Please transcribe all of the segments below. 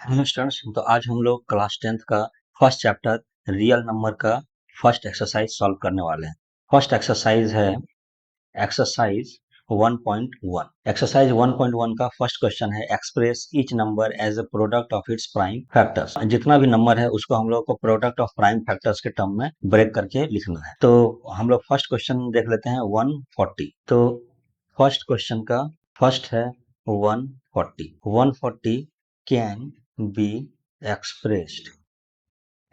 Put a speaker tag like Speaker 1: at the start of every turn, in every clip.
Speaker 1: Hello students, तो आज हम लोग क्लास 10th का फर्स्ट चैप्टर रियल नंबर का फर्स्ट एक्सरसाइज सॉल्व करने वाले हैं। फर्स्ट एक्सरसाइज है एक्सरसाइज 1.1। एक्सरसाइज 1.1 का फर्स्ट क्वेश्चन है express each number as a product of its prime factors. जितना भी नंबर है उसको हम लोग को प्रोडक्ट ऑफ प्राइम फैक्टर्स के टर्म में ब्रेक करके लिखना है। तो हम लोग फर्स्ट क्वेश्चन देख लेते हैं 140। तो फर्स्ट क्वेश्चन का फर्स्ट है 140। 140 कैन बी एक्सप्रेस्ड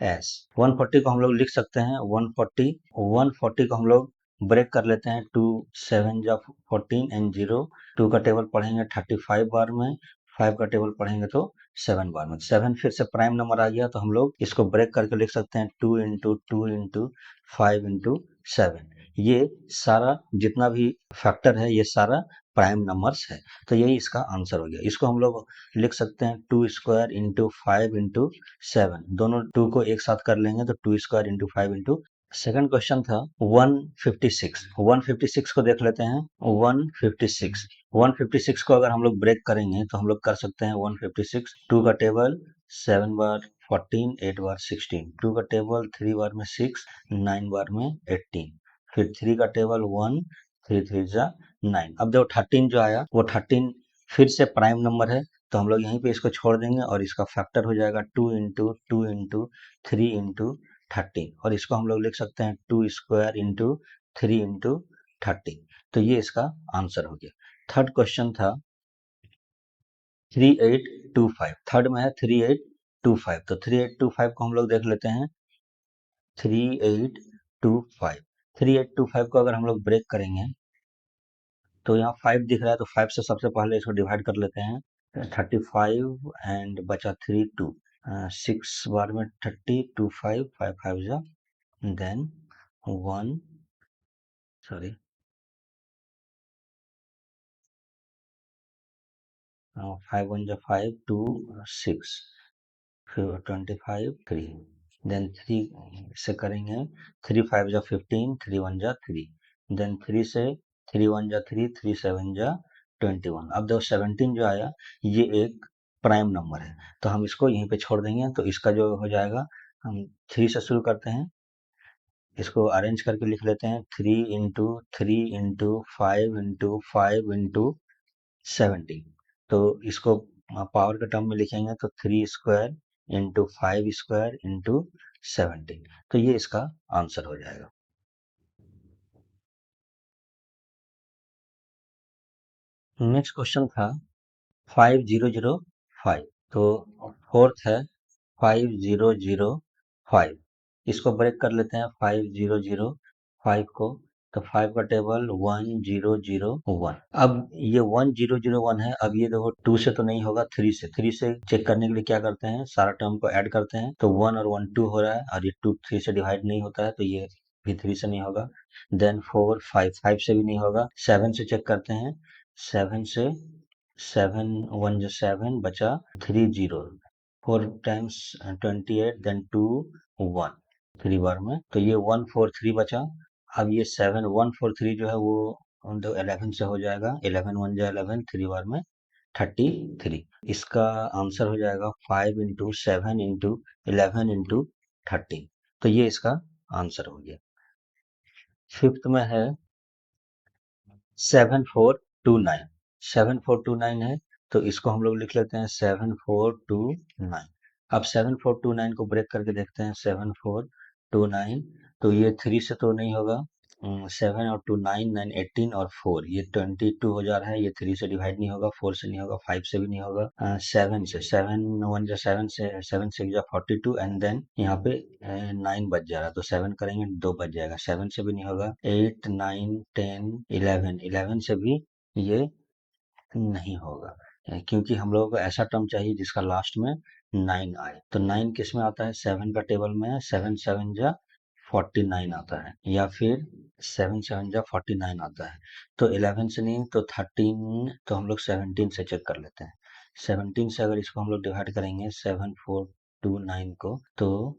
Speaker 1: एस। 140 को हम लोग लिख सकते हैं 140। 140 को हम लोग ब्रेक कर लेते हैं, 2 7 जा 14 एंड 0। 2 का टेबल पढ़ेंगे 35 बार में, 5 का टेबल पढ़ेंगे तो 7 बार में। 7 फिर से प्राइम नंबर आ गया तो हम लोग इसको ब्रेक करके लिख सकते हैं 2 इंटू 2 इंटू 5 इंटू 7। ये सारा जितना भी फैक्टर है ये सारा प्राइम नंबर्स है, तो यही इसका आंसर हो गया। इसको हम लोग लिख सकते हैं 2 स्क्वायर इंटू 5 इंटू 7। दोनों 2 को एक साथ कर लेंगे तो 2 square into 5 into. Second question था 156। 156 को देख लेते हैं 156। 156 को अगर हम लोग ब्रेक करेंगे तो हम लोग कर सकते हैं 156। 2 का टेबल 7 बार 14, 8 बार 16। 2 का टेबल 3 बार में 6, 9 बार में 18। फिर 3 का टेबल 1, 3 3 जा 9। अब देखो 13 जो आया वो 13 फिर से प्राइम नंबर है, तो हम लोग यहीं पे इसको छोड़ देंगे और इसका फैक्टर हो जाएगा 2 इंटू 2 इंटू 3 इंटू 13। और इसको हम लोग लिख सकते हैं 2 स्क्वायर इंटू 3 इंटू 13। तो ये इसका आंसर हो गया। थर्ड क्वेश्चन था 3825। थर्ड में है 3825, तो 3825 को हम लोग देख लेते हैं 3825। 3825 को अगर हम लोग ब्रेक करेंगे तो यहाँ 5 दिख रहा है, तो 5 से सबसे पहले इसको डिवाइड कर लेते हैं। 35 एंड बचा 3 2। 6 बार में 30, 2 5, 5 5 जा, देन 1 सॉरी 5 1 जा 5, 2 6, फिर 25 3, देन 3 से करेंगे 3 5 जा 15, 3 1 जा 3, देन 3 से 3 1 जा 3, 3 7 जा 21। अब देखो 17 जो आया ये एक प्राइम नंबर है, तो हम इसको यहीं पे छोड़ देंगे, तो इसका जो हो जाएगा, हम 3 से शुरू करते हैं, इसको अरेंज करके लिख लेते हैं 3 इंटू 3 इंटू 5 इंटू 17। तो इसको पावर के टर्म में लिखेंगे तो 3 स्क्वायर इंटू 5 स्क्वायर इंटू 17। तो ये इसका आंसर हो जाएगा। नेक्स्ट क्वेश्चन था 5005। तो फोर्थ है 5005। इसको ब्रेक कर लेते हैं 5005 को, तो 5 का टेबल 1001। अब ये 1001 है, अब ये देखो 2 से तो नहीं होगा, 3 से। 3 से चेक करने के लिए क्या करते हैं, सारा टर्म को ऐड करते हैं, तो 1 और 1 2 हो रहा है, और ये 2 3 से डिवाइड नहीं होता है, तो ये भी 3 से नहीं होगा। देन 4 5 5 से भी नहीं होगा। 7 से चेक करते हैं, 7 से 7 1 जो 7 बचा 3 0। 4 टाइम्स 28, देन 2 1, 3 बार में, तो ये 143 बचा। अब ये 7 143 जो है वो 11 से हो जाएगा, 11 1 जा 11, 3 बार में 33। इसका आंसर हो जाएगा 5 इंटू 7 इंटू 11 इंटू 13। तो ये इसका आंसर हो गया। फिफ्थ में है 7429। 7429 है, तो इसको हम लोग लिख लेते हैं 7429। अब 7429 को ब्रेक करके देखते हैं 7429, तो ये 3 से तो नहीं होगा। 7 और 2 9 9 18 और 4 ये 22 हो जा रहा है, ये 3 से डिवाइड नहीं होगा, 4 से नहीं होगा, 5 से भी नहीं होगा। 7 से 7 1 जा 7 से 7 6 जा 42, एंड देन यहाँ पे 9 बच जा रहा है, तो 7 करेंगे 2 बच जाएगा, 7 से भी नहीं होगा। 8 9 10 11, 11 से भी ये नहीं होगा। क्योंकि हम लोगों को ऐसा टर्म चाहिए जिसका लास्ट में 9 आए, तो 9 किस में आता है, 7 का टेबल में है, 7 7 जा 49 आता है, या फिर 7 7 जा 49 आता है। तो 11 से नहीं तो 13, तो हम लोग 17 से चेक कर लेते हैं। 17 से अगर इसको हम लोग डिवाइड करेंगे 7429 को, तो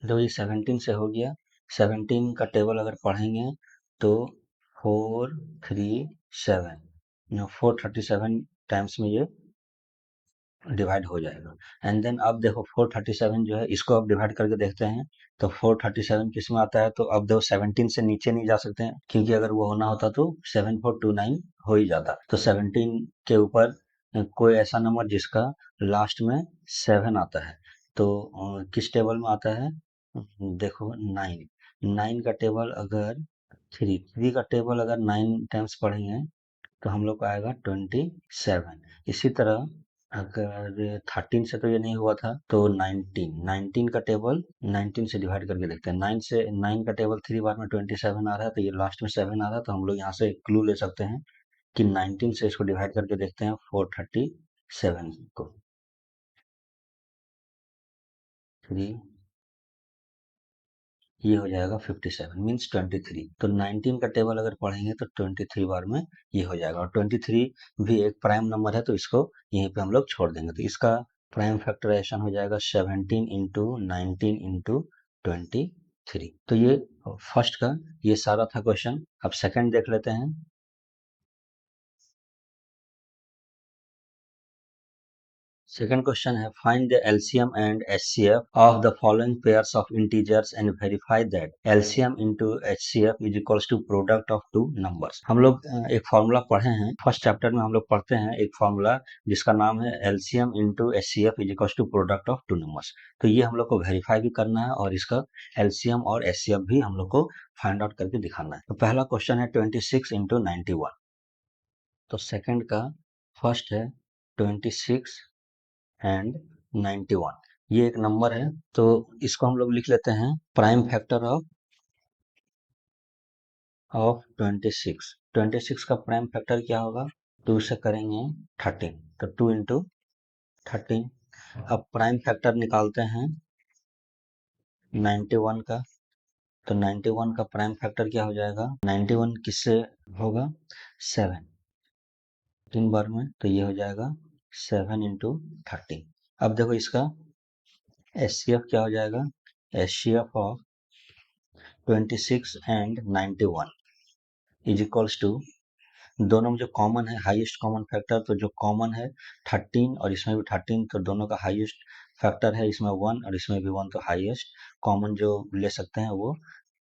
Speaker 1: तो ये 17 से हो गया। 17 का टेबल अगर पढ़ेंगे तो 437 437 टाइम्स में ये डिवाइड हो जाएगा। एंड देन अब देखो 437 जो है इसको अब डिवाइड करके देखते हैं। तो 437 किस में आता है, तो अब देखो 17 से नीचे नहीं जा सकते हैं, क्योंकि अगर वो होना होता तो 7429 हो ही जाता। तो 17 के ऊपर कोई ऐसा नंबर जिसका लास्ट में 7 आता है, तो किस टेबल में आता है, देखो 9। 9 का टेबल अगर 3 का टेबल अगर 9 टाइम्स पढ़ेंगे तो हम लोग को आएगा 27। इसी तरह अगर 13 से तो ये नहीं हुआ था, तो 19 का टेबल 19 से डिवाइड करके देखते हैं। 9 का टेबल 3 बार में 27 आ रहा है, तो ये लास्ट में 7 आ रहा है, तो हम लोग यहाँ से क्लू ले सकते हैं कि 19 से इसको डिवाइड करके देखते हैं 437 को। 3 ये हो जाएगा 57 मीन्स 23। तो 19 का टेबल अगर पढ़ेंगे तो 23 बार में ये हो जाएगा, और 23 भी एक प्राइम नंबर है, तो इसको यहीं पे हम लोग छोड़ देंगे। तो इसका प्राइम फैक्टराइजेशन हो जाएगा 17 इंटू 19 इंटू 23। तो ये फर्स्ट का ये सारा था क्वेश्चन। अब सेकंड देख लेते हैं। सेकंड क्वेश्चन है, find the LCM and HCF of the following pairs of integers and verify that LCM into HCF is equals to product of two numbers. हम लोग एक फॉर्मूला पढ़े हैं, फर्स्ट चैप्टर में हम लोग पढ़ते हैं एक फॉर्मूला जिसका नाम है LCM into HCF is equals to product of two numbers. तो ये हम लोग को वेरीफाई भी करना है और इसका एलसीएम और एचसीएफ भी हम लोग को फाइंड आउट करके दिखाना है। तो पहला क्वेश्चन है 26 इंटू 91। तो सेकंड का फर्स्ट है 26 एंड 91। ये एक नंबर है, तो इसको हम लोग लिख लेते हैं प्राइम फैक्टर ऑफ 26। 26 का प्राइम फैक्टर क्या होगा, 2 से करेंगे 13, तो 2 इंटू 13। अब प्राइम फैक्टर निकालते हैं 91 का, तो 91 का प्राइम फैक्टर क्या हो जाएगा, 91 किससे होगा, 7 3 बार में, तो ये हो जाएगा 7 इंटू 13। अब देखो इसका एचसीएफ क्या हो जाएगा, HCF of 26 and 91 is equals to, दोनों में जो कॉमन है हाईएस्ट कॉमन फैक्टर, तो जो कॉमन है 13 और इसमें भी 13, तो दोनों का हाईएस्ट फैक्टर है, इसमें 1 और इसमें भी 1, तो हाईएस्ट कॉमन जो ले सकते हैं वो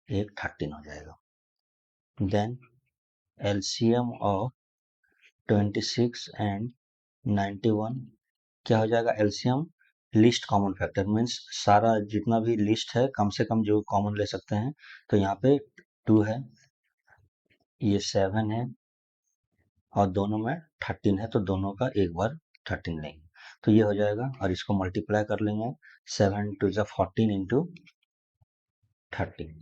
Speaker 1: एक 13 हो जाएगा। देन एलसीएम ऑफ 26 एंड 91 क्या हो जाएगा, LCM list common factor means सारा जितना भी लिस्ट है कम से कम जो कॉमन ले सकते हैं, तो यहाँ पे 2 है, ये 7 है, और दोनों में 13 है, तो दोनों का एक बार 13 लेंगे, तो ये हो जाएगा, और इसको मल्टीप्लाई कर लेंगे 7 टू ज़ा 14 इंटू 13।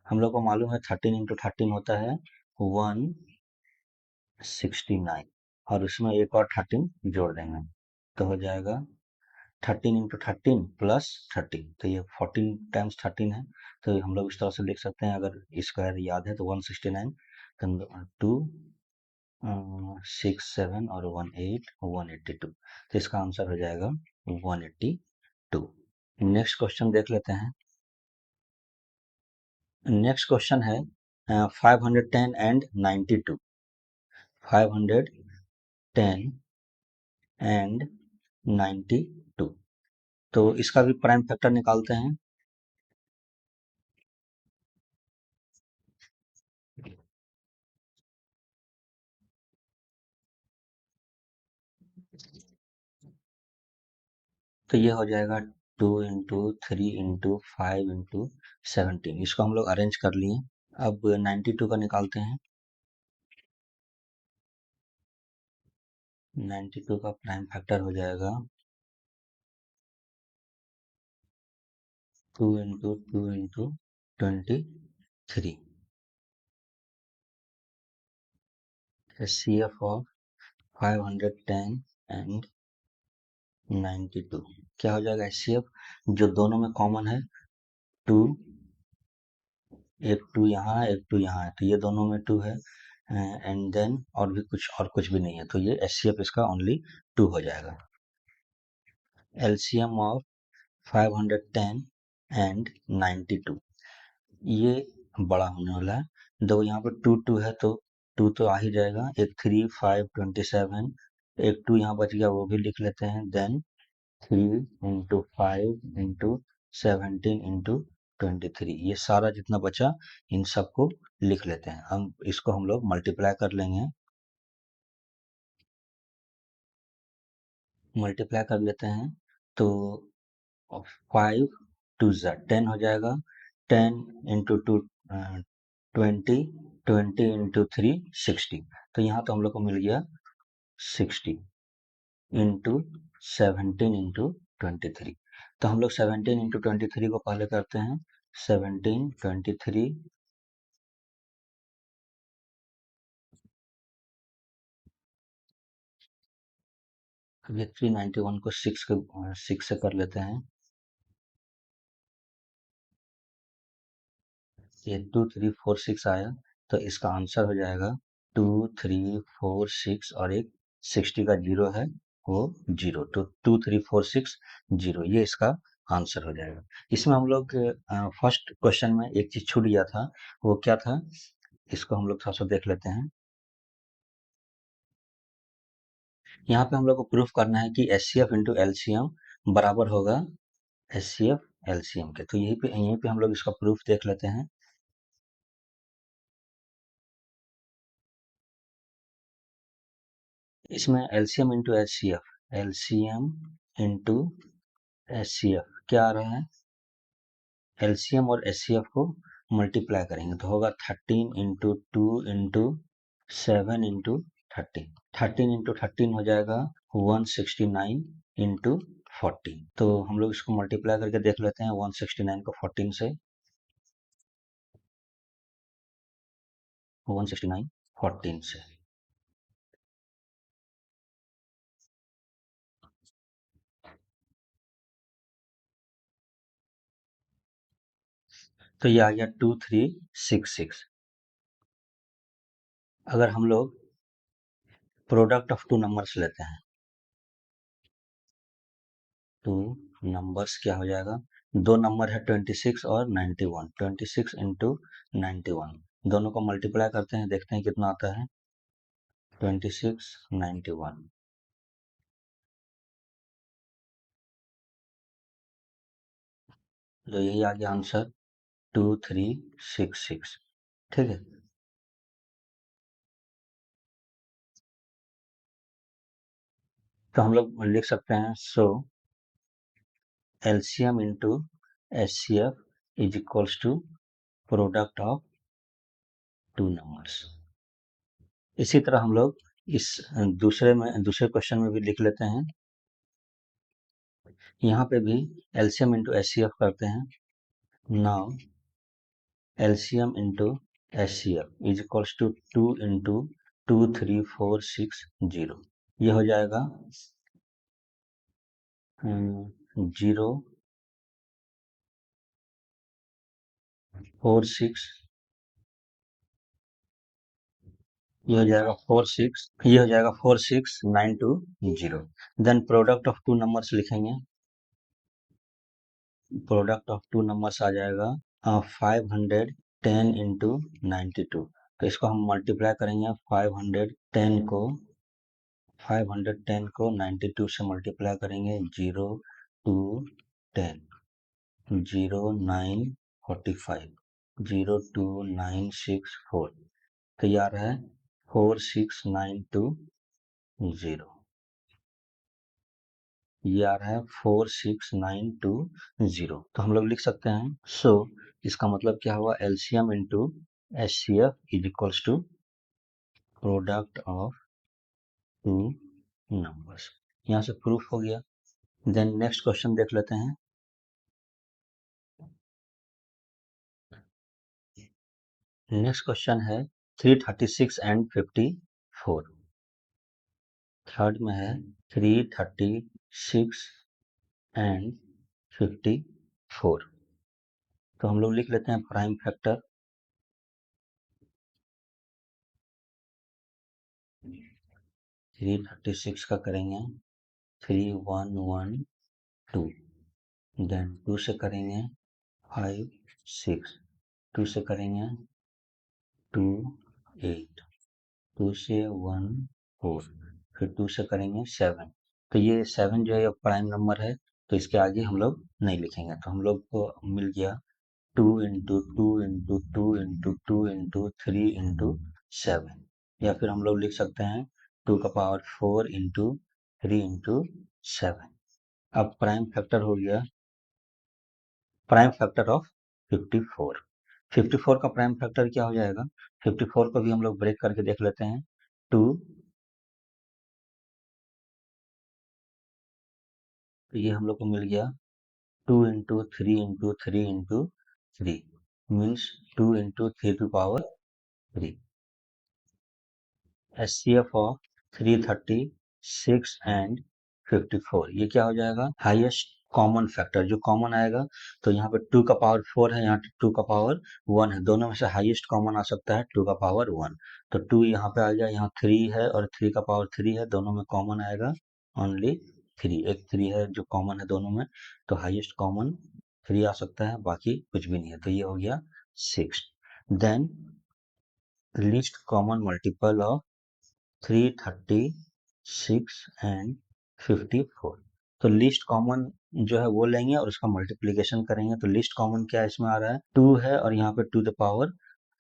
Speaker 1: हम लोग को मालूम है 13 इंटू 13 होता है 169, और उसमें एक और 13 जोड़ देंगे, तो हो जाएगा 13 इंटू 13 प्लस 13, तो ये 14 टाइम्स 13 है, तो हम लोग इस तरह से लिख सकते हैं, अगर स्क्वायर याद है तो 169, तो 6 7 और 1 8 182, तो इसका आंसर हो जाएगा 182। नेक्स्ट क्वेश्चन देख लेते हैं। नेक्स्ट क्वेश्चन है 510 एंड 92। 510 एंड 92, तो इसका भी प्राइम फैक्टर निकालते हैं। तो ये हो जाएगा 2 इंटू 3 इंटू 5 इंटू 17, इसको हम लोग अरेंज कर लिए। अब 92 का निकालते हैं। 92 का प्राइम फैक्टर हो जाएगा 2 into 2 into 23। HCF of 510 and 92 क्या हो जाएगा, एचसीएफ जो दोनों में कॉमन है 2, एक 2 यहाँ है, एक 2 यहाँ है, तो ये दोनों में 2 है, एंड देन और कुछ भी नहीं है, तो ये एचसीएफ इसका ओनली 2 हो जाएगा। एलसीएम ऑफ 510 एंड 92, ये बड़ा होने वाला है। दो यहाँ पर टू टू है तो टू तो आ ही जाएगा। एक 3 5 27, एक टू यहाँ बच गया, वो भी लिख लेते हैं। देन 3 × 5 × 17 × 23, ये सारा जितना बचा इन सबको लिख लेते हैं। हम इसको हम लोग मल्टीप्लाई कर लेंगे। मल्टीप्लाई कर लेते हैं तो 5 2 10 हो जाएगा। 10 × 2 20, 20 × 3 60। तो यहाँ तो हम लोग को मिल गया 60 इंटू 17 × 23। तो हम लोग 17 × 23 को पहले करते हैं। 17 × 23, ये 391 को 6 से कर लेते हैं। ये 2346 आया, तो इसका आंसर हो जाएगा 2346, और एक 60 का जीरो है वो जीरो, तो 2346 जीरो, ये इसका आंसर हो जाएगा। इसमें हम लोग फर्स्ट क्वेश्चन में एक चीज छूट गया था, वो क्या था, इसको हम लोग थोड़ा सा देख लेते हैं। यहाँ पे हम लोग को प्रूफ करना है कि H C F into LCM बराबर होगा एच सी एफ एलसीएम के। तो यहीं पे हम लोग इसका प्रूफ देख लेते हैं। इसमें LCM into H C F, LCM into H C F क्या आ रहा है, एलसीएम और एच सी एफ को मल्टीप्लाई करेंगे तो होगा 13 × 2 × 7 × 13। 13 × 13 हो जाएगा 169 × 14। तो हम लोग इसको मल्टीप्लाई करके देख लेते हैं 169 को 14 से। 169 14 से, तो ये आ गया 2366। अगर हम लोग प्रोडक्ट ऑफ टू नंबर्स लेते हैं, टू नंबर्स क्या हो जाएगा, दो नंबर है 26 और 91, 26 इंटू 91, दोनों को मल्टीप्लाई करते हैं, देखते हैं कितना आता है। 26 91, तो यही आ गया आंसर 2366। ठीक है, तो हम लोग लिख सकते हैं, so LCM into H C F is equals to product of two numbers. इसी तरह हम लोग इस दूसरे क्वेश्चन में भी लिख लेते हैं। यहाँ पे भी LCM into H C F करते हैं। Now LCM into HCF is equals to 2 into 23460, ये हो जाएगा 046, ये हो जाएगा 46, ये हो जाएगा 46920। Then product of two numbers लिखेंगे। प्रोडक्ट ऑफ टू नंबर्स आ जाएगा 510 इंटू 92। तो इसको हम मल्टीप्लाई करेंगे। 510 को 92 से मल्टीप्लाई करेंगे। 0 2 10, 0945, 02964, तो ये आ रहा है 46920, ये आ रहा है 46920। तो हम लोग लिख सकते हैं, सो इसका मतलब क्या हुआ, LCM into H C F is equals to product of two numbers. यहाँ से प्रूफ हो गया। देन नेक्स्ट क्वेश्चन देख लेते हैं। नेक्स्ट क्वेश्चन है 336 एंड 54। थर्ड में है 336 एंड 54। तो हम लोग लिख लेते हैं प्राइम फैक्टर। 336 का करेंगे 3112, देन 2 से करेंगे 5 6, 2 से करेंगे 2 8, 2 से 1 4, फिर 2 से करेंगे 7। तो ये 7 जो है प्राइम नंबर है, तो इसके आगे हम लोग नहीं लिखेंगे। तो हम लोग को मिल गया 2 into 2 into 2 into 2 into 3 into 7, या फिर हम लोग लिख सकते हैं 2 का पावर 4 इंटू 3 इंटू 7। अब प्राइम फैक्टर हो गया, प्राइम फैक्टर ऑफ 54। 54 का प्राइम फैक्टर क्या हो जाएगा? 54 को भी हम लोग ब्रेक करके देख लेते हैं। 2, तो ये हम लोग को मिल गया 2 into 3 into 3 into 3, means 2 into 3 to power 3। HCF of 336 and 54, ये क्या हो जाएगा? हाईएस्ट कॉमन फैक्टर, जो कॉमन आएगा, तो यहाँ पे 2 का पावर 4 है, यहाँ 2 का पावर 1 है, दोनों में से हाईएस्ट कॉमन आ सकता है 2 का पावर 1। तो 2 यहाँ पे आ गया, यहाँ 3 है और 3 का पावर 3 है, दोनों में कॉमन आएगा ओनली 3, एक 3 है जो कॉमन है दोनों में, तो हाईएस्ट कॉमन 3 आ सकता है, बाकी कुछ भी नहीं है। तो ये हो गया 6। Then least common multiple of 336 and 54, तो लिस्ट कॉमन जो है वो लेंगे और उसका मल्टीप्लिकेशन करेंगे। तो लिस्ट कॉमन क्या इसमें आ रहा है? 2 है और यहाँ पे 2 द पावर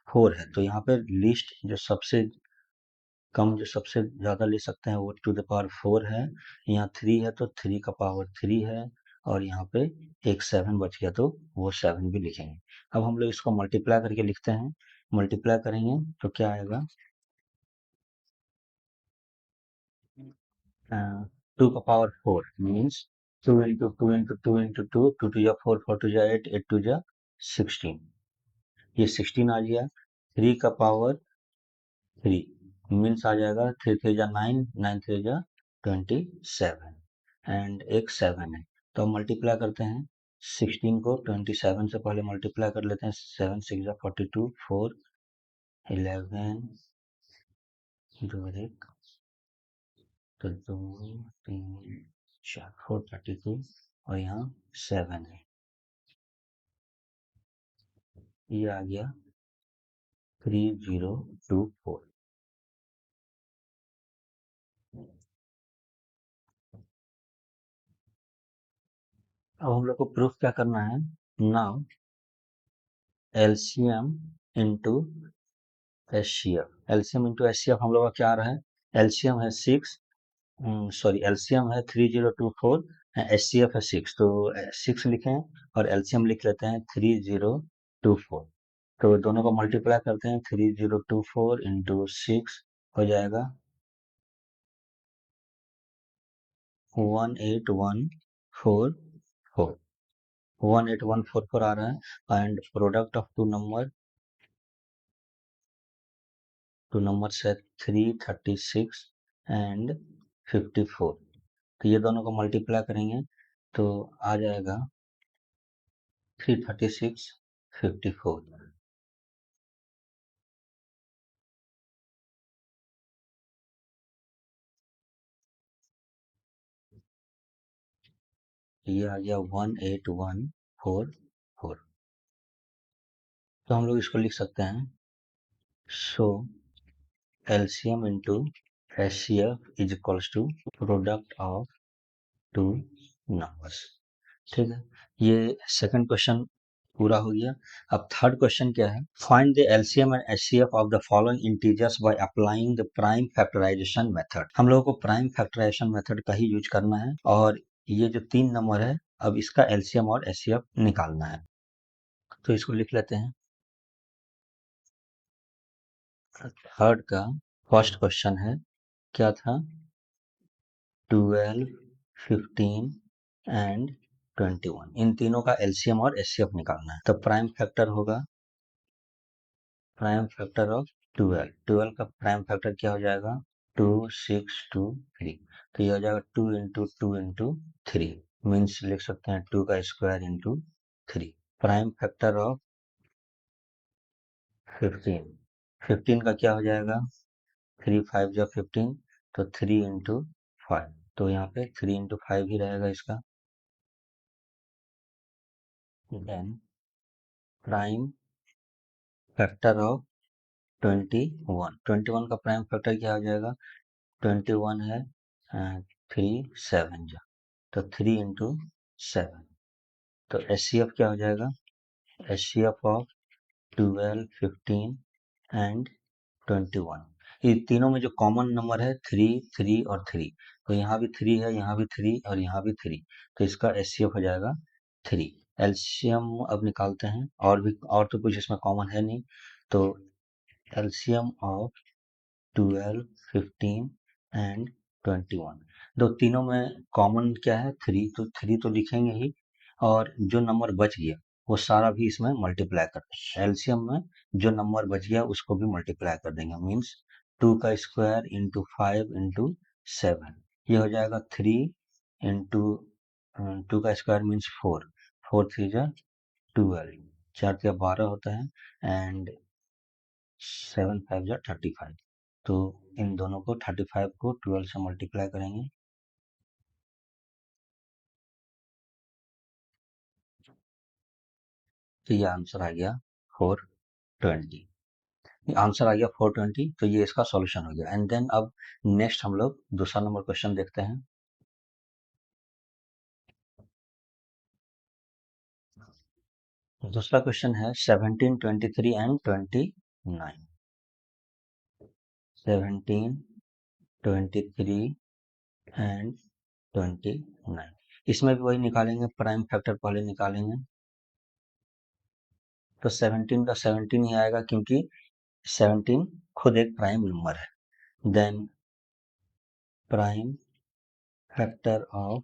Speaker 1: 4 है, तो यहाँ पे लिस्ट जो सबसे कम, जो सबसे ज़्यादा ले सकते हैं वो 2 द पावर 4 है। यहाँ 3 है तो 3 का पावर 3 है, और यहाँ पे एक 7 बच गया तो वो 7 भी लिखेंगे। अब हम लोग इसको मल्टीप्लाई करके लिखते हैं। मल्टीप्लाई करेंगे तो क्या आएगा? 2 का power 4 means 2 into 2 into 2 into 2, 2 to जा 4, 4 टू जा 8, 8 टू जा 16, ये 16 आ गया। 3 का पावर 3 मीन्स आ जाएगा 3 3 जा 9, 9 3 जा 27, एंड एक 7 है। तो हम मल्टीप्लाई करते हैं 16 को 27 से, पहले मल्टीप्लाई कर लेते हैं। 7 6 जा 42, 4 11, 2 1, तो 2 3 4, 432, और यहाँ 7 है, ये आ गया 3024। अब हम लोग को प्रूफ क्या करना है? Now LCM into HCF, LCM into HCF हम लोग का क्या आ रहा है? एलसीएम है 6, सॉरी एलसीएम है 3024, एचसीएफ है 6, तो 6 लिखें और एलसीएम लिख लेते हैं 3024। तो दोनों को मल्टीप्लाई करते हैं, 3024 इंटू 6 हो जाएगा 18144, 18144 आ रहा है, and product of two number है 336 एंड 54। तो ये दोनों को मल्टीप्लाई करेंगे तो आ जाएगा 336 54, ये आ गया 18144। तो हम लोग इसको लिख सकते हैं, so LCM into HCF is equals to product of two numbers. ठीक है, ये सेकंड क्वेश्चन पूरा हो गया। अब थर्ड क्वेश्चन क्या है? Find the LCM and HCF of the following integers by applying the prime factorization method. हम लोगों को प्राइम फैक्टराइजेशन मेथड का ही यूज करना है, और ये जो 3 नंबर है, अब इसका एलसीएम और एचसीएफ निकालना है। तो इसको लिख लेते हैं। थर्ड का फर्स्ट क्वेश्चन है, क्या था? 12, 15 एंड 21, इन तीनों का एलसीएम और एचसीएफ निकालना है। तो प्राइम फैक्टर होगा, प्राइम फैक्टर ऑफ 12, 12 का प्राइम फैक्टर क्या हो जाएगा? 2 6 2 3, तो ये हो जाएगा 2 इंटू 2 इंटू 3, मीन्स लिख सकते हैं 2 का square into 3। Prime factor of 15, 15 का क्या हो जाएगा? 3 5 जा 15, तो 3 इंटू 5, तो यहाँ पे 3 इंटू 5 ही रहेगा इसका। देन प्राइम फैक्टर ऑफ 21 का प्राइम फैक्टर क्या हो जाएगा? 21 है 3 7 तो 3 × 7 तो HCF क्या हो जाएगा? HCF ऑफ 12 15 एंड 21 ये तीनों में जो कॉमन नंबर है 3 3 और 3 तो यहाँ भी 3 है, यहाँ भी 3 और यहाँ भी 3 तो इसका HCF हो जाएगा 3। एलसीएम अब निकालते हैं और तो कुछ इसमें कॉमन है नहीं तो एलसीएम ऑफ 12 15 एंड 21 दो तीनों में कॉमन क्या है? 3 तो 3 तो लिखेंगे ही और जो नंबर बच गया वो सारा भी इसमें मल्टीप्लाई कर देंगे। एलसीएम में जो नंबर बच गया उसको भी मल्टीप्लाई कर देंगे मीन्स 2 का स्क्वायर इंटू 5 इंटू 7 ये हो जाएगा 3 इंटू 2 का स्क्वायर मीन्स 4 4 3 जा 12 4 या 12 होता है एंड 7 5 जा 35 तो इन दोनों को 35 को 12 से मल्टीप्लाई करेंगे तो ये आंसर आ गया 420। आंसर आ गया 420 तो ये इसका सॉल्यूशन हो गया एंड देन अब नेक्स्ट हम लोग दूसरा नंबर क्वेश्चन देखते हैं। दूसरा क्वेश्चन है 17 23 एंड 29। 17 23 एंड 29 इसमें भी वही निकालेंगे प्राइम फैक्टर पहले निकालेंगे तो 17 का 17 ही आएगा क्योंकि 17 खुद एक प्राइम नंबर है। देन प्राइम फैक्टर ऑफ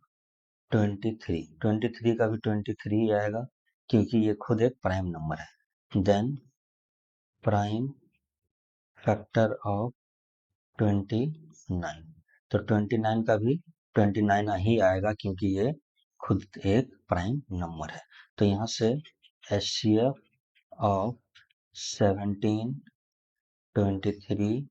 Speaker 1: 23 का भी 23 ही आएगा क्योंकि ये खुद एक प्राइम नंबर है। देन प्राइम फैक्टर ऑफ 29 तो 29 का भी 29 ही आएगा क्योंकि ये खुद एक प्राइम नंबर है। तो यहाँ से HCF ऑफ 17 23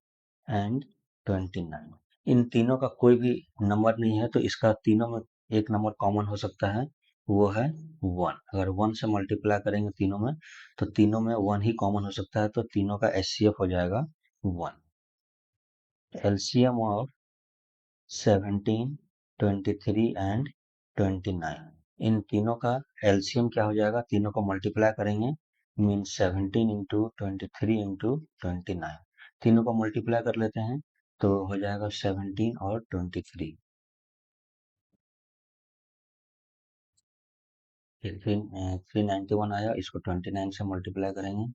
Speaker 1: एंड 29 इन तीनों का कोई भी नंबर नहीं है तो इसका तीनों में एक नंबर कॉमन हो सकता है वो है 1। अगर 1 से मल्टीप्लाई करेंगे तीनों में तो तीनों में 1 ही कॉमन हो सकता है तो तीनों का HCF हो जाएगा 1। LCM ऑफ 17 23 एंड 29 इन तीनों का LCM क्या हो जाएगा? तीनों को मल्टीप्लाई करेंगे मीन 17 इंटू 23 इंटू 29 तीनों को मल्टीप्लाई कर लेते हैं तो हो जाएगा 17 और 23 फिर 391 आया इसको 29 से मल्टीप्लाई करेंगे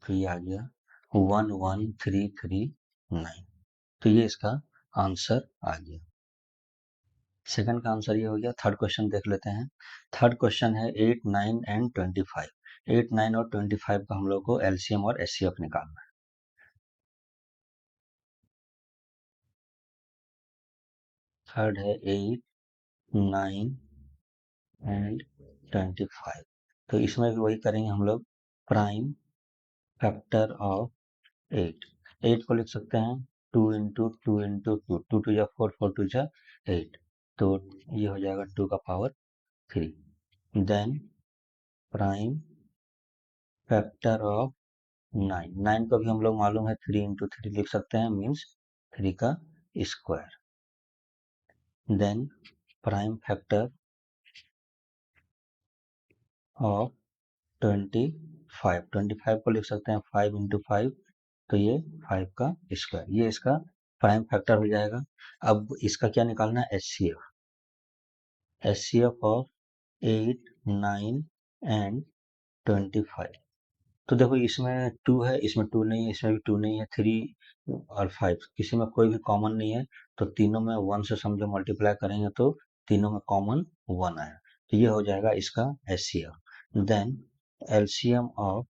Speaker 1: तो ये आ गया 11339 तो ये इसका आंसर आ गया। सेकंड का आंसर ये हो गया। थर्ड क्वेश्चन देख लेते हैं। थर्ड क्वेश्चन है 8 9 एंड 25। 8 9 और 25 का हम लोग को LCM और HCF निकालना है। थर्ड है 8 9 एंड 25 तो इसमें भी वही करेंगे हम लोग प्राइम फैक्टर ऑफ 8 8 को लिख सकते हैं 2 इंटू 2 इंटू 2 2 टू जा 4 4 टू जा 8 तो ये हो जाएगा 2 का power 3 then prime factor of 9 9 को भी हम लोग मालूम है 3 इंटू 3 लिख सकते हैं मीन्स 3 का square then prime factor of 25 को लिख सकते हैं 5 इंटू 5 तो ये 5 का स्क्वायर ये इसका प्राइम फैक्टर हो जाएगा। अब इसका क्या निकालना है? HCF ऑफ 8 9 एंड 25 तो देखो इसमें 2 है इसमें 2 नहीं है इसमें भी 2 नहीं है 3 और 5 किसी में कोई भी कॉमन नहीं है तो तीनों में 1 से समझो मल्टीप्लाई करेंगे तो तीनों में कॉमन 1 आया तो ये हो जाएगा इसका HCF then LCM of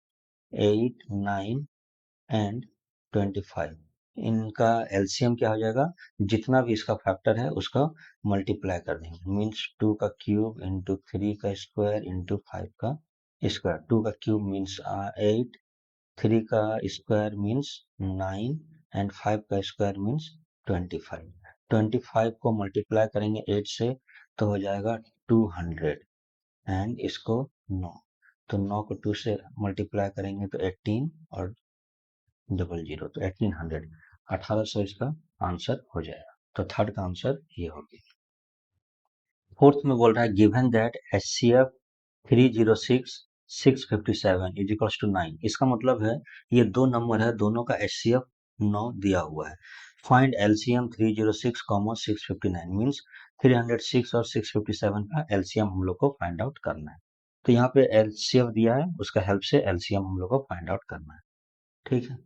Speaker 1: 8 9 and 25 इनका LCM क्या हो जाएगा? जितना भी इसका फैक्टर है उसका मल्टीप्लाई कर देंगे मीन्स 2 का क्यूब इंटू 3 का स्क्वायर इंटू 5 का स्क्वायर 2 का क्यूब मीन्स 8 3 का स्क्वायर मीन्स 9 एंड 5 का स्क्वायर मीन्स 25। 25 को मल्टीप्लाई करेंगे 8 से तो हो जाएगा 200 एंड इसको 9, तो 9 को 2 से मल्टीप्लाई करेंगे तो 18 और 00 तो 1800, 1800 इसका आंसर हो जाएगा। तो थर्ड का आंसर ये हो गया। फोर्थ में बोल रहा है given that HCF 306,657 is equals to 9। इसका मतलब है ये दो नंबर है, दोनों का HCF 9 दिया हुआ है। फाइंड LCM 306, 659 मीन्स 306 और 657 का LCM हम लोग को फाइंड आउट करना है। तो यहाँ पे LCM दिया है, उसका हेल्प से LCM हम लोग को फाइंड आउट करना है। ठीक है,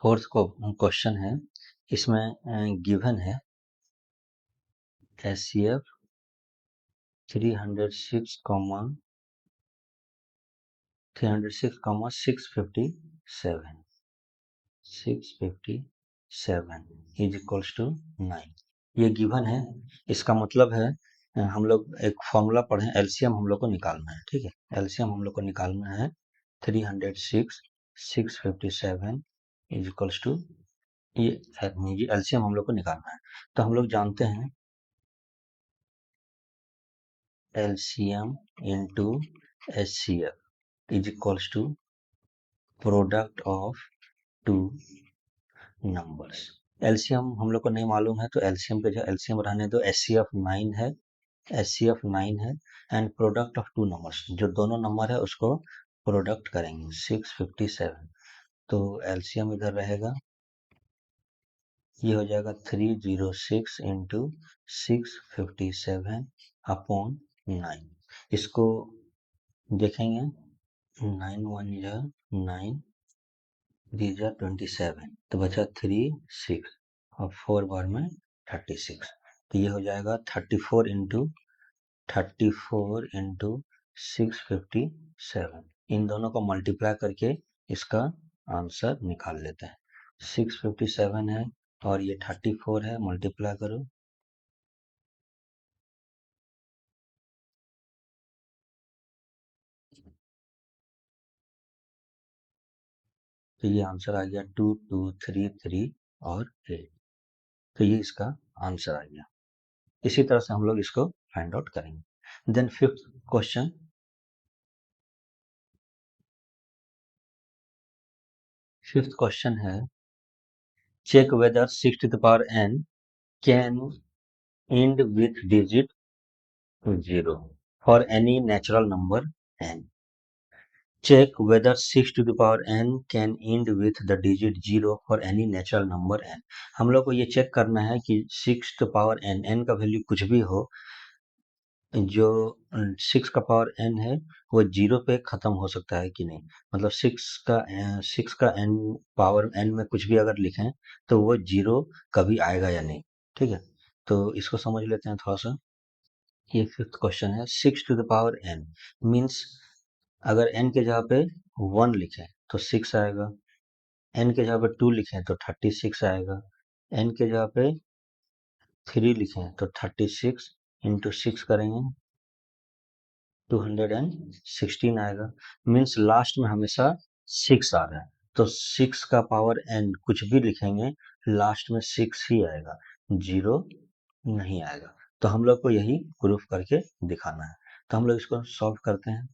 Speaker 1: फोर्थ को क्वेश्चन है, इसमें गिवन है HCF 306, 657 इज इक्वल्स टू 9। ये गिवन है, इसका मतलब है हम लोग एक फॉर्मूला पढ़े, एलसीएम हम लोग को निकालना है। ठीक है, एलसीएम हम लोग को निकालना है 306, 657 इज इक्वल्स टू ये एलसीएम हम लोग को निकालना है। तो हम लोग जानते हैं LCM into HCF is equals to product of two numbers. LCM हम लोग को नहीं मालूम है तो एलसीएम पे जो एलसीएम रहने दो, एचसीएफ 9 है and product of two numbers, जो दोनों नंबर है उसको प्रोडक्ट करेंगे 657। तो एलसीएम इधर रहेगा, ये हो जाएगा 306 इंटू 657 अपॉन 9। इसको देखेंगे 9 1 जा 9 3 जा 27, तो बचा 3 6 और 4 बार में 36। तो ये हो जाएगा 34 इंटू 657। इन दोनों को मल्टीप्लाई करके इसका आंसर निकाल लेते हैं। 657 है और ये 34 है, मल्टीप्लाई करो तो ये आंसर आ गया 2233 और 8। तो ये इसका आंसर आ गया। इसी तरह से हम लोग इसको फाइंड आउट करेंगे। देन फिफ्थ क्वेश्चन है check whether 6 to the power n can end with digit 0 for any natural number n. Check whether 6 to the power n can end with the digit 0 for any natural number n. हम लोग को ये check करना है कि 6 to the power n, n का value कुछ भी हो, जो 6 का पावर n है वो 0 पे खत्म हो सकता है कि नहीं। मतलब 6 का n पावर n में कुछ भी अगर लिखें तो वो 0 कभी आएगा या नहीं। ठीक है, तो इसको समझ लेते हैं थोड़ा सा। ये फिफ्थ क्वेश्चन है 6 to the power n means अगर n के जगह पे 1 लिखें तो 6 आएगा, n के जगह पे 2 लिखें तो 36 आएगा, n के जगह पे 3 लिखें तो 36 इंटू 6 करेंगे 216 आएगा। मीन्स लास्ट में हमेशा 6 आ रहा है, तो 6 का पावर n कुछ भी लिखेंगे लास्ट में 6 ही आएगा, 0 नहीं आएगा। तो हम लोग को यही प्रूफ करके दिखाना है। तो हम लोग इसको सॉल्व करते हैं।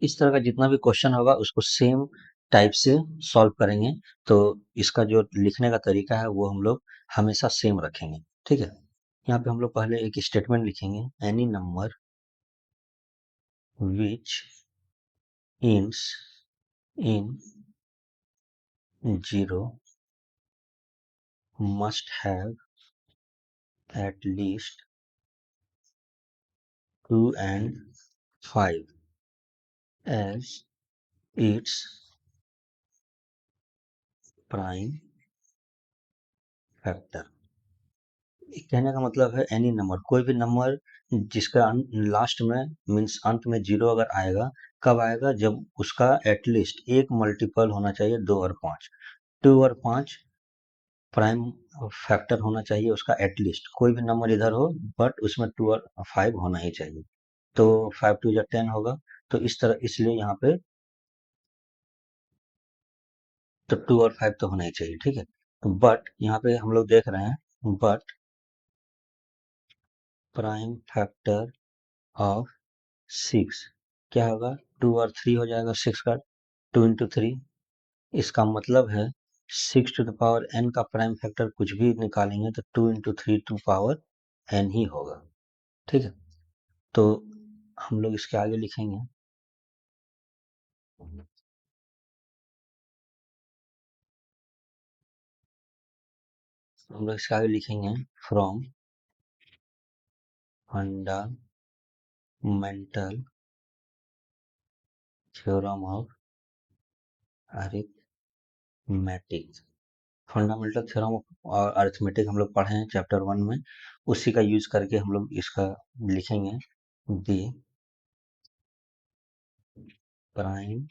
Speaker 1: इस तरह का जितना भी क्वेश्चन होगा उसको सेम टाइप से सॉल्व करेंगे। तो इसका जो लिखने का तरीका है वो हम लोग हमेशा सेम रखेंगे। ठीक है, यहाँ पे हम लोग पहले एक स्टेटमेंट लिखेंगे, any number which ends in 0 must have at least 2 and 5 as its prime factor। कहने का मतलब है एनी नंबर, कोई भी नंबर जिसका लास्ट में मीन्स अंत में 0 अगर आएगा, कब आएगा, जब उसका एटलीस्ट एक मल्टीपल होना चाहिए 2 और 5। 2 और 5 प्राइम फैक्टर होना चाहिए उसका एटलीस्ट, कोई भी नंबर इधर हो बट उसमें 2 और 5 होना ही चाहिए। तो 5 2 जा 10 होगा, तो इस तरह, इसलिए यहाँ पे तो 2 और 5 तो होना ही चाहिए, ठीक है। तो बट यहाँ पे हम लोग देख रहे हैं, बट प्राइम फैक्टर ऑफ 6 क्या होगा, 2 और 3 हो जाएगा 6 का, 2 इंटू 3। इसका मतलब है 6 टू द पावर n का प्राइम फैक्टर कुछ भी निकालेंगे तो 2 इंटू 3 टू पावर n ही होगा, ठीक है। तो हम लोग इसके आगे लिखेंगे, हम लोग इसके आगे लिखेंगे from fundamental theorem of arithmetic. Fundamental theorem और अरिथमेटिक हम लोग पढ़े हैं चैप्टर 1 में, उसी का यूज करके हम लोग इसका लिखेंगे, the prime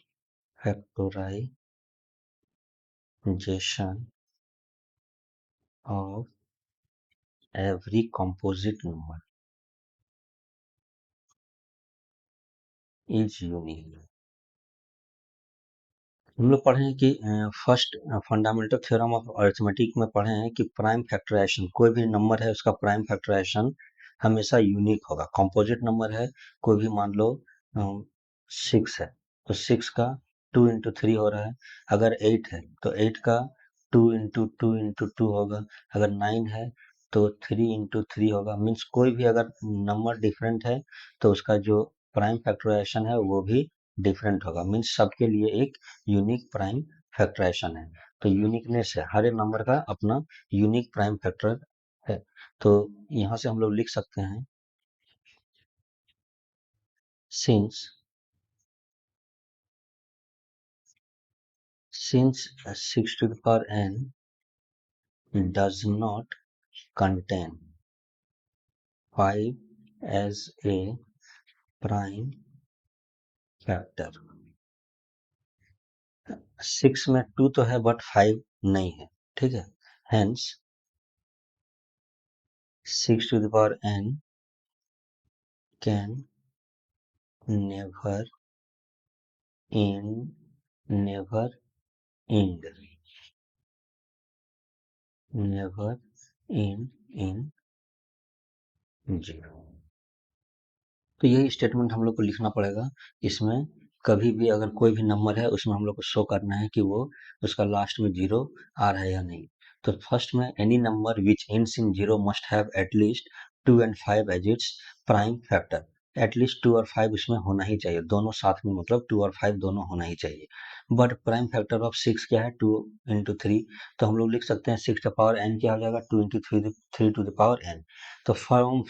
Speaker 1: factorization of every composite number is unique. हम लोग पढ़े हैं कि first fundamental theorem of arithmetic में पढ़े हैं कि प्राइम फैक्टराइजेशन, कोई भी नंबर है उसका प्राइम फैक्टराइजेशन हमेशा यूनिक होगा। कंपोजिट नंबर है, कोई भी मान लो 6 है, तो 6 का 2 इंटू 3 हो रहा है। अगर 8 है तो 8 का 2 इंटू 2 होगा। अगर 9 है तो 3 इंटू 3 होगा। मीन्स कोई भी अगर नंबर डिफरेंट है तो उसका जो प्राइम फैक्टराइजेशन है वो भी डिफरेंट होगा। मीन्स सबके लिए एक यूनिक प्राइम फैक्टराइजेशन है। तो यूनिकनेस है, हर एक नंबर का अपना यूनिक प्राइम फैक्टर है। तो यहाँ से हम लोग लिख सकते हैं, since since 6 to the power n does not contain 5 as a prime factor, 6 में 2 तो है बट 5 नहीं है, ठीक है। Hence 6 to the power n can never end, never end, never end in 0। तो यही स्टेटमेंट हम लोग को लिखना पड़ेगा। इसमें कभी भी अगर कोई भी नंबर है उसमें हम लोग को शो करना है कि वो उसका लास्ट में 0 आ रहा है या नहीं। तो फर्स्ट में any number which ends in 0 must have at least 2 and 5 as its prime factor. At least 2 और 5 इसमें होना ही चाहिए, दोनों साथ में, मतलब 2 और 5 दोनों होना ही चाहिए। बट प्राइम फैक्टर ऑफ 6 क्या है, 2 इंटू 3। तो हम लोग लिख सकते हैं 6 टू पावर n क्या हो जाएगा, 2 into 3 to the power n। तो from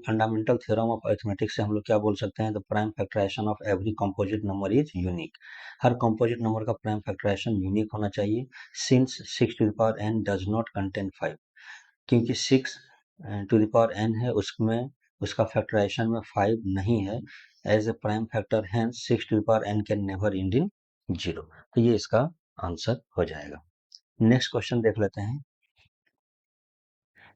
Speaker 1: fundamental theorem of arithmetic से हम लोग क्या बोल सकते हैं, the prime factorization of every composite number is unique. हर कंपोजिट नंबर का प्राइम फैक्टराइजेशन यूनिक होना चाहिए। Since 6 to the power n does not contain 5, क्योंकि 6 टू द पावर n है, उसमें उसका फैक्टराइजेशन में 5 नहीं है as a prime factor, hence 6 to the power n can never end in 0। तो ये इसका आंसर हो जाएगा। नेक्स्ट क्वेश्चन देख लेते हैं।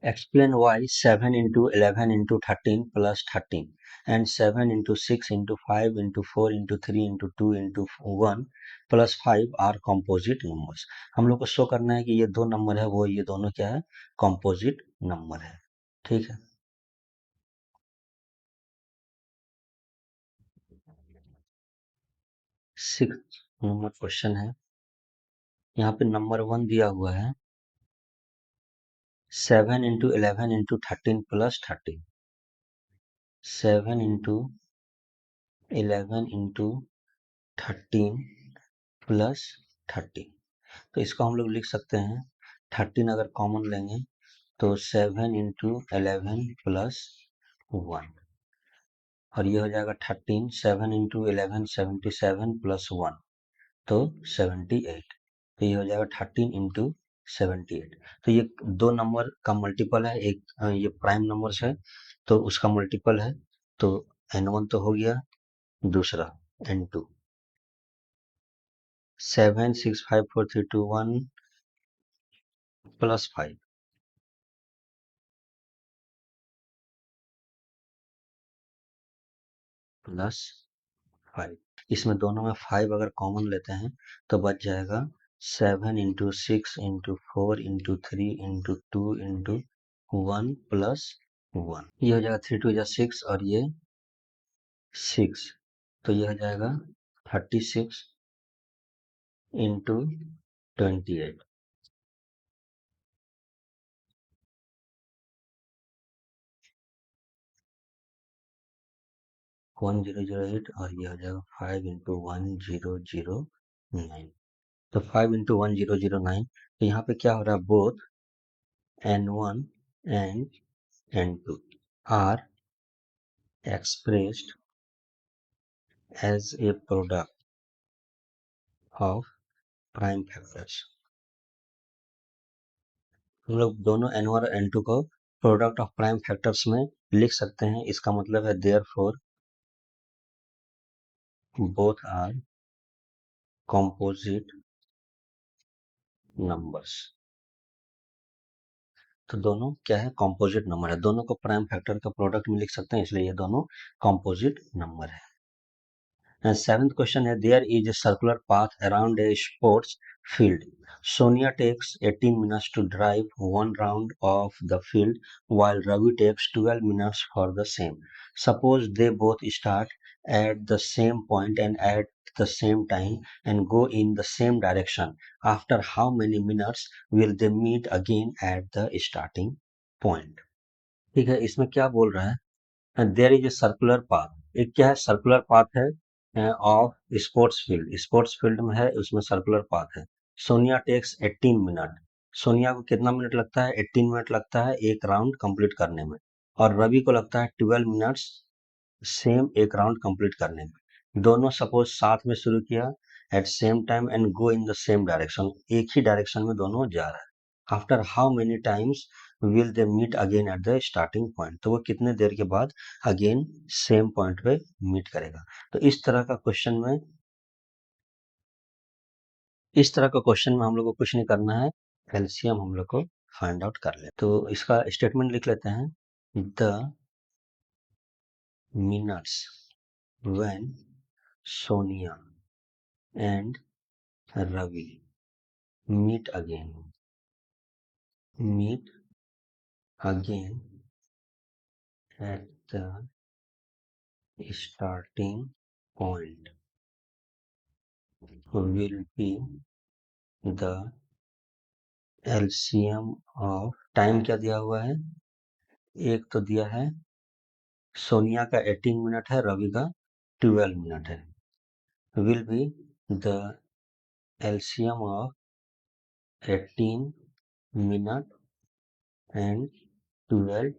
Speaker 1: Explain why 7 into 11 into 13 plus 13 and 7 into 6 into 5 into 4 into 3 into 2 into 1 plus 5 are composite numbers। हम लोग को शो करना है कि ये दो नंबर है वो ये दोनों क्या है, composite नंबर है, ठीक है। 6 नंबर क्वेश्चन है, यहाँ पे नंबर 1 दिया हुआ है 7 into 11 into 13 plus 13, 7 into 11 into 13 plus 13। तो इसको हम लोग लिख सकते हैं, 13 अगर कॉमन लेंगे तो 7 इंटू 11 प्लस 1, और ये हो जाएगा 13, 7 इंटू 11 77 प्लस 1, तो 78। तो ये हो जाएगा 13 इंटू 78। तो ये दो नंबर का मल्टीपल है, एक ये प्राइम नंबर्स है तो उसका मल्टीपल है। तो n1 तो हो गया, दूसरा n2, 7 6 5 4 3 2 1 +5 +5। इसमें दोनों में 5 अगर कॉमन लेते हैं तो बच जाएगा 7 into 6 into 4 into 3 into 2 into 1 plus 1। ये हो जाएगा 3 2 जा 6 और ये 6, तो ये हो जाएगा 36 इंटू 28। 1008 और ये हो जाएगा 5 इंटू 1009। तो 5 इंटू 1009, तो यहाँ पे क्या हो रहा है, both n1 and n2 are expressed as a product of prime factors। हम लोग दोनों n1 और n2 को प्रोडक्ट ऑफ प्राइम फैक्टर्स में लिख सकते हैं। इसका मतलब है therefore both are composite numbers. तो दोनों क्या है, कॉम्पोजिट नंबर है। दोनों को प्राइम फैक्टर का प्रोडक्ट में लिख सकते हैं, इसलिए ये दोनों कॉम्पोजिट नंबर है। And seventh question है, there is a circular path around a sports field. Sonia takes 18 minutes to drive one round of the field while Ravi takes 12 minutes for the same. Suppose they both start at the same point and at the same time and go in the same direction. After how many minutes will they meet again at the starting point? ठीक है, इसमें क्या बोल रहा है, there is a circular path. एक क्या है, सर्कुलर पाथ है of sports field. Sports field में है, उसमें सर्कुलर पाथ है। Sonia takes 18 minute. सोनिया को कितना मिनट लगता है, 18 मिनट लगता है एक राउंड कंप्लीट करने में, और रवि को लगता है 12 मिनट्स सेम एक राउंड कंप्लीट करने में। दोनों सपोज साथ में शुरू किया at same time and go in the same direction, एक ही डायरेक्शन में दोनों जा रहा है। After how many times will they meet again at the starting point, तो वो कितने देर के बाद अगेन सेम पॉइंट पे मीट करेगा। तो इस तरह का क्वेश्चन में हम लोग को कुछ नहीं करना है, एलसीएम हम लोग को फाइंड आउट कर ले। तो इसका स्टेटमेंट लिख लेते हैं, the minutes when Sonia and Ravi meet again at the starting point will be the LCM of time क्या दिया हुआ है, एक तो दिया है सोनिया का 18 मिनट है, रवि का 12 मिनट है। will be the LCM of 18 minute and 12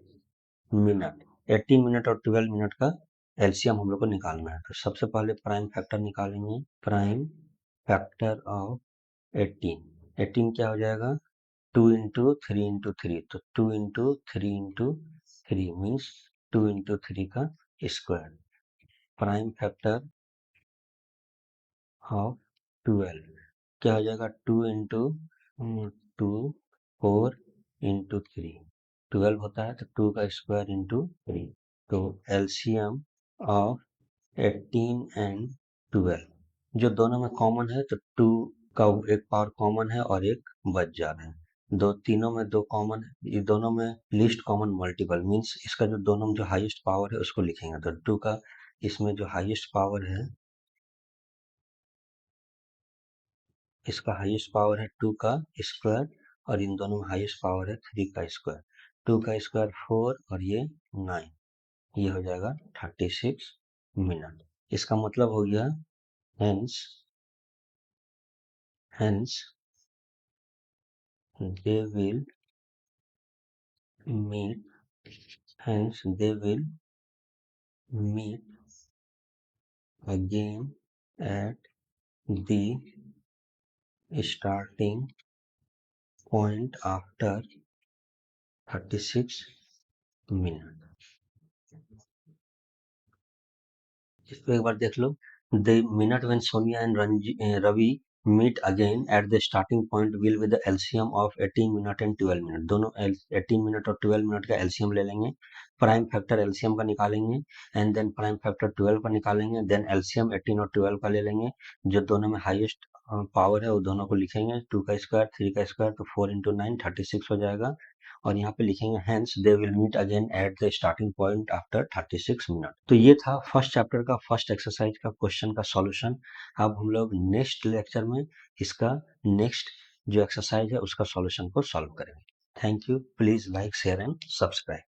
Speaker 1: minute. 18 minute और 12 मिनट का एलसीएम हम लोग को निकालना है। तो सबसे पहले प्राइम फैक्टर निकालेंगे, प्राइम फैक्टर ऑफ 18। 18 क्या हो जाएगा, 2 इंटू 3 इंटू 3, तो 2 इंटू 3 इंटू 3 मीन्स 2 इंटू 3 का स्क्वायर। प्राइम फैक्टर ऑफ 12 क्या हो जाएगा, 2 इंटू 2 4 इंटू 3, 12 होता है, तो 2 का स्क्वायर इंटू 3। तो एलसीएम ऑफ 18 एंड 12, जो दोनों में कॉमन है, तो 2 का एक पावर कॉमन है और एक बच जा रहा है। दो तीनों में दो कॉमन है, ये दोनों में लीस्ट कॉमन मल्टीपल मीन्स इसका जो दोनों में जो हाईएस्ट पावर है उसको लिखेंगे। तो 2 का इसमें जो हाईएस्ट पावर है, इसका हाईएस्ट पावर है 2 का स्क्वायर, और इन दोनों में हाईएस्ट पावर है 3 का स्क्वायर। 2 का स्क्वायर 4 और ये 9, ये हो जाएगा 36 मिनट। इसका मतलब हो गया hence they will meet they will meet again at the starting point after 36 minute. इसको एक बार देख लो, the minute when Sonia and Ravi meet again at the starting point will be the LCM of 18 minute and 12 minute, दोनों 18 minute और 12 minute का LCM ले लेंगे, प्राइम फैक्टर LCM का निकालेंगे एंड देन प्राइम फैक्टर 12 का निकालेंगे, देन LCM 18 और 12 का ले लेंगे, जो दोनों में हाईएस्ट पावर है वो दोनों को लिखेंगे, 2 का स्क्वायर 3 का स्क्वायर तो 4 इंटू 9 36 हो जाएगा, और यहाँ पे लिखेंगे hence they will meet again at the starting point after 36 minute. तो ये था फर्स्ट चैप्टर का फर्स्ट एक्सरसाइज का क्वेश्चन का सॉल्यूशन। अब हम लोग नेक्स्ट लेक्चर में इसका नेक्स्ट जो एक्सरसाइज है उसका सॉल्यूशन को सॉल्व करेंगे। Thank you, please like share and subscribe.